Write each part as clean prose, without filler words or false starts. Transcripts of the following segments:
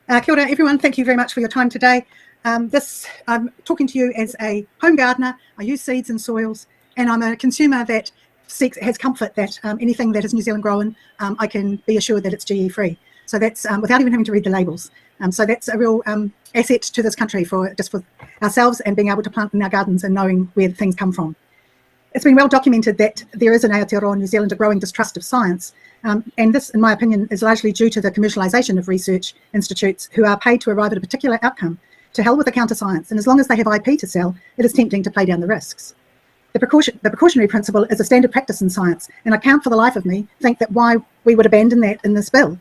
Kia ora, everyone. Thank you very much for your time today. I'm talking to you as a home gardener. I use seeds and soils, and I'm a consumer that has comfort that anything that is New Zealand grown, I can be assured that it's GE free. So that's without even having to read the labels. So that's a real asset to this country for ourselves and being able to plant in our gardens and knowing where things come from. It's been well documented that there is in Aotearoa New Zealand a growing distrust of science. And this, in my opinion, is largely due to the commercialisation of research institutes who are paid to arrive at a particular outcome. To hell with the counter-science, and as long as they have IP to sell, it is tempting to play down the risks. The precautionary principle is a standard practice in science, and I can't for the life of me think that why we would abandon that in this bill.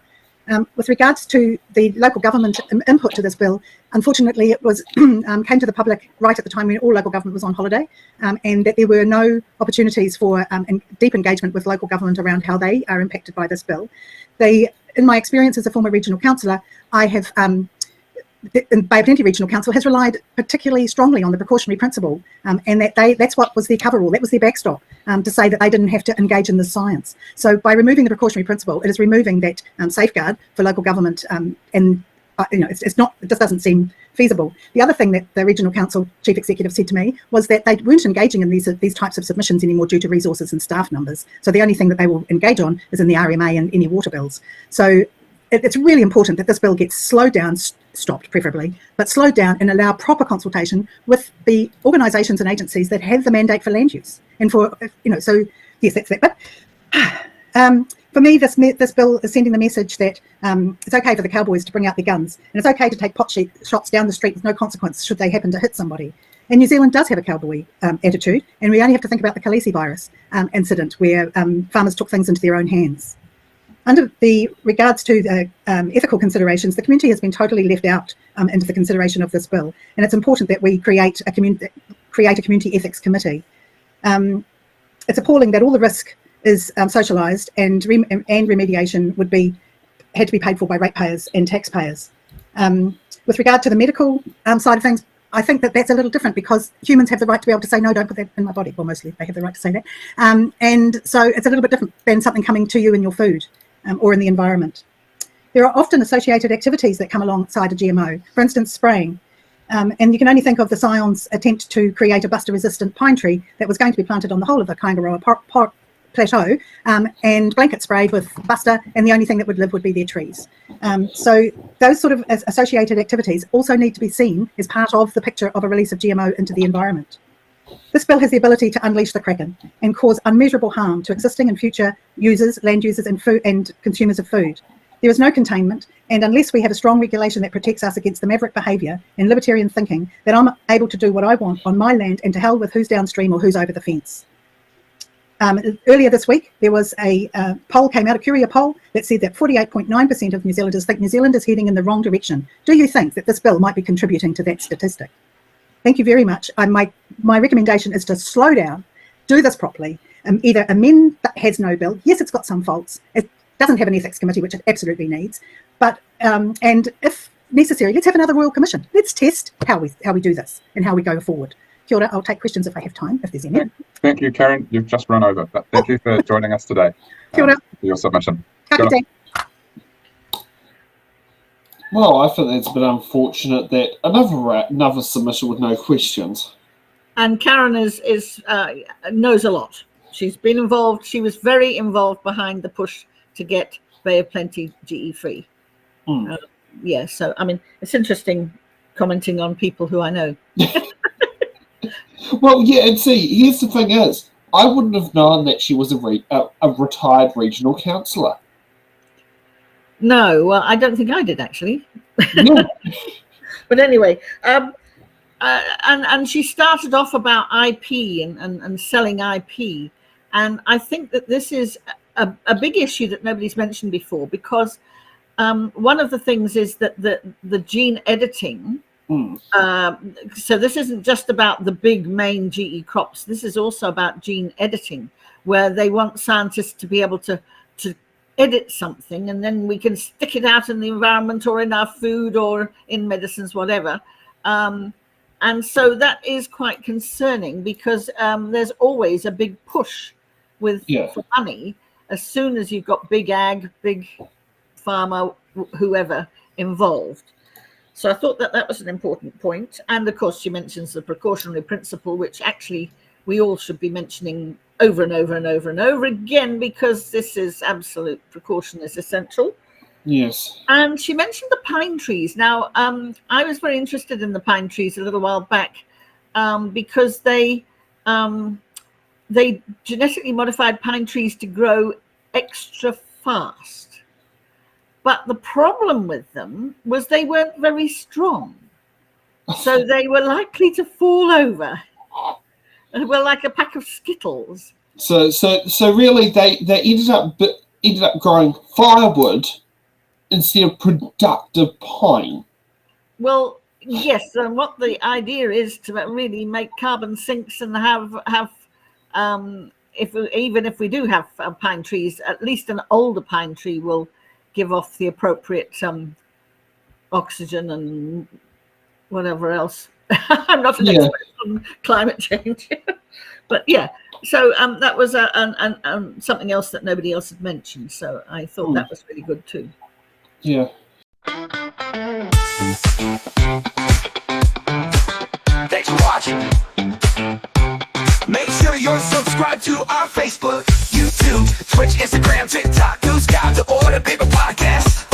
With regards to the local government input to this bill, unfortunately it was came to the public right at the time when all local government was on holiday, and that there were no opportunities for deep engagement with local government around how they are impacted by this bill. In my experience as a former regional councillor, I have the Bay of Plenty Regional Council has relied particularly strongly on the precautionary principle, and that's what was their coverall, that was their backstop, to say that they didn't have to engage in the science. So by removing the precautionary principle, it is removing that safeguard for local government, and it just doesn't seem feasible. The other thing that the Regional Council Chief Executive said to me was that they weren't engaging in these types of submissions anymore due to resources and staff numbers. So the only thing that they will engage on is in the RMA and any water bills. So it's really important that this bill gets slowed down, stopped preferably, but slowed down and allow proper consultation with the organisations and agencies that have the mandate for land use. And so yes, that's that bit. For me, this bill is sending the message that it's okay for the cowboys to bring out their guns, and it's okay to take pot shots down the street with no consequence should they happen to hit somebody. And New Zealand does have a cowboy attitude, and we only have to think about the Khaleesi virus incident where farmers took things into their own hands. Under the regards to the ethical considerations, the community has been totally left out into the consideration of this bill, and it's important that we create a community ethics committee. It's appalling that all the risk is socialised and remediation had to be paid for by ratepayers and taxpayers. With regard to the medical side of things, I think that that's a little different because humans have the right to be able to say, no, don't put that in my body. Well, mostly they have the right to say that. And so it's a little bit different than something coming to you in your food or in the environment. There are often associated activities that come alongside a GMO, for instance, spraying. And you can only think of the Scion's attempt to create a buster-resistant pine tree that was going to be planted on the whole of the Kaingaroa plateau and blanket sprayed with buster, and the only thing that would live would be their trees. So those sort of associated activities also need to be seen as part of the picture of a release of GMO into the environment. This bill has the ability to unleash the Kraken and cause unmeasurable harm to existing and future users, land users and consumers of food. There is no containment, and unless we have a strong regulation that protects us against the maverick behaviour and libertarian thinking, then I'm able to do what I want on my land and to hell with who's downstream or who's over the fence. Earlier this week, there was a poll came out, a Curia poll, that said that 48.9% of New Zealanders think New Zealand is heading in the wrong direction. Do you think that this bill might be contributing to that statistic? Thank you very much. My recommendation is to slow down, do this properly, either amend that has no bill. Yes, it's got some faults. It doesn't have an ethics committee, which it absolutely needs. But and if necessary, let's have another Royal Commission. Let's test how we do this and how we go forward. Kia ora, I'll take questions if I have time, if there's any. Thank you, Karen. You've just run over, but thank you for joining us today. Kia ora. For your submission. Kia ora. Well, I think it's a bit unfortunate that another submission with no questions. And Karen knows a lot. She's been involved. She was very involved behind the push to get Bay of Plenty GE free. Yeah, so I mean, it's interesting commenting on people who I know. Well, yeah, and see, here's the thing is, I wouldn't have known that she was a retired regional councillor. No, well, I don't think I did actually. No. But anyway, and she started off about IP and selling IP, and I think that this is a big issue that nobody's mentioned before, because one of the things is that the gene editing. So this isn't just about the big main GE crops. This is also about gene editing, where they want scientists to be able to edit something, and then we can stick it out in the environment or in our food or in medicines, whatever. And so that is quite concerning, because there's always a big push for money as soon as you've got big ag, big pharma, whoever involved. So I thought that that was an important point. And of course, she mentions the precautionary principle, which actually we all should be mentioning over and over and over and over again, because this is absolute precaution is essential. Yes. And she mentioned the pine trees. Now, I was very interested in the pine trees a little while back because they genetically modified pine trees to grow extra fast. But the problem with them was they weren't very strong. So they were likely to fall over. And were like a pack of Skittles. So really, they ended up growing firewood instead of productive pine. Well, yes, and what the idea is to really make carbon sinks and have even if we do have pine trees, at least an older pine tree will give off the appropriate oxygen and whatever else. I'm not an expert on climate change, but yeah. So that was something else that nobody else had mentioned. So I thought that was really good too. Yeah. Thanks for watching. Make sure you're subscribed to our Facebook, YouTube, Twitch, Instagram, TikTok, News Guide, the Order Paper Podcast.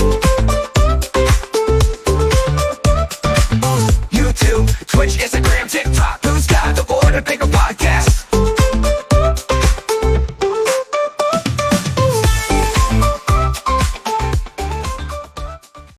YouTube, Twitch, Instagram.